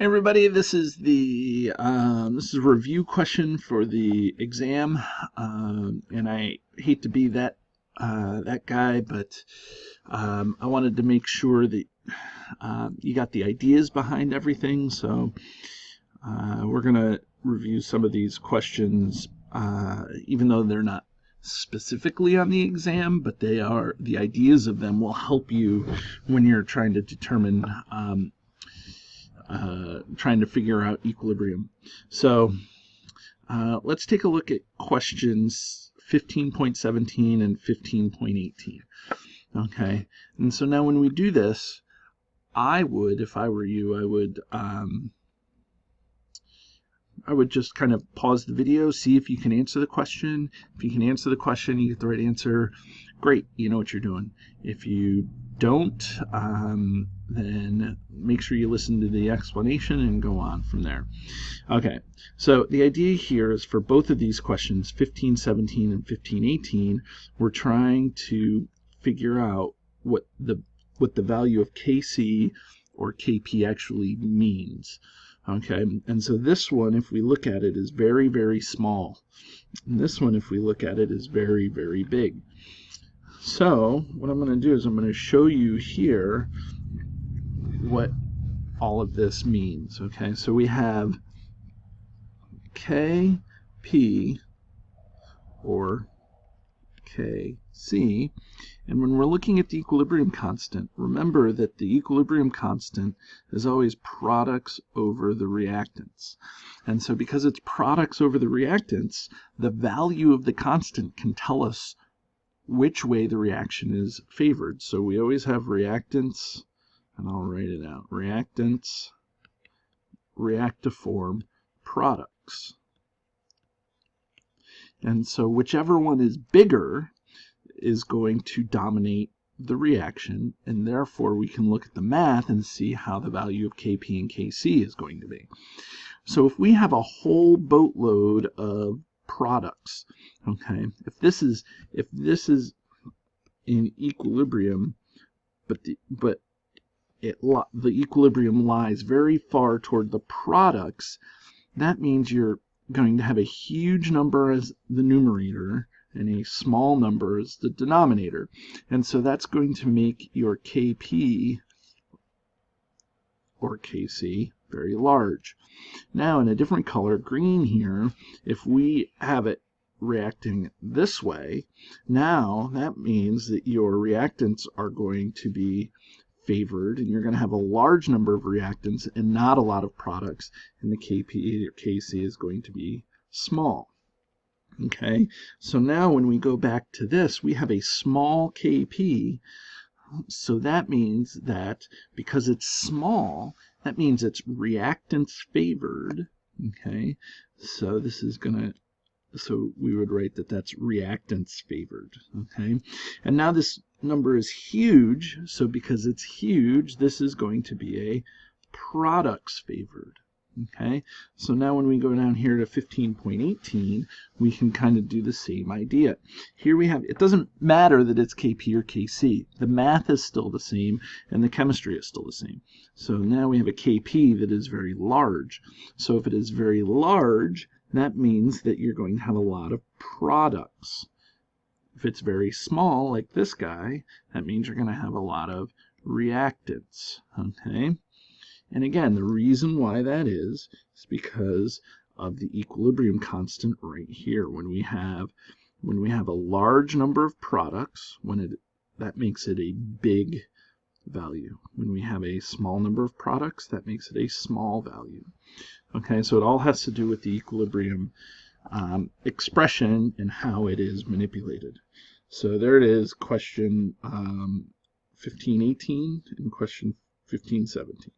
Hey everybody, this is a review question for the exam, and I hate to be that guy, but I wanted to make sure that you got the ideas behind everything. So we're gonna review some of these questions, even though they're not specifically on the exam, but the ideas of them will help you when you're trying to determine. Trying to figure out equilibrium. So let's take a look at questions 15.17 and 15.18. Okay, and so now when we do this, if I were you, I would just kind of pause the video, see if you can answer the question. If you can answer the question, you get the right answer, great, you know what you're doing. If you don't, then make sure you listen to the explanation and go on from there. Okay, so the idea here is for both of these questions, 1517 and 1518, we're trying to figure out what the value of Kc or Kp actually means. Okay, and so this one, if we look at it, is very, very small. And this one, if we look at it, is very, very big. So what I'm going to do is I'm going to show you here what all of this means. Okay, so we have Kp or Kc, and when we're looking at the equilibrium constant, remember that the equilibrium constant is always products over the reactants. And so because it's products over the reactants, the value of the constant can tell us which way the reaction is favored. So we always have reactants, and I'll write it out, reactants, react to form products. And so whichever one is bigger is going to dominate the reaction, and therefore we can look at the math and see how the value of Kp and Kc is going to be. So if we have a whole boatload of products, okay, if this is in equilibrium, but the equilibrium lies very far toward the products, that means you're going to have a huge number as the numerator and a small number as the denominator. And so that's going to make your Kp or Kc very large. Now in a different color, green here, if we have it reacting this way, now that means that your reactants are going to be favored, and you're going to have a large number of reactants and not a lot of products, and the Kp or Kc is going to be small. Okay, so now when we go back to this, we have a small Kp, so that means that because it's small, that means it's reactants favored. Okay, so this is going to, so we would write that that's reactants favored. Okay, and now this number is huge, so because it's huge, this is going to be a products favored. Okay, so now when we go down here to 15.18, we can kind of do the same idea. Here we have, it doesn't matter that it's Kp or Kc. The math is still the same, and the chemistry is still the same. So now we have a Kp that is very large. So if it is very large, that means that you're going to have a lot of products. If it's very small, like this guy, that means you're going to have a lot of reactants. Okay? And again, the reason why that is because of the equilibrium constant right here. When we have a large number of products, that makes it a big value. When we have a small number of products, that makes it a small value. Okay, so it all has to do with the equilibrium expression and how it is manipulated. So there it is, question 1518 and question 1517.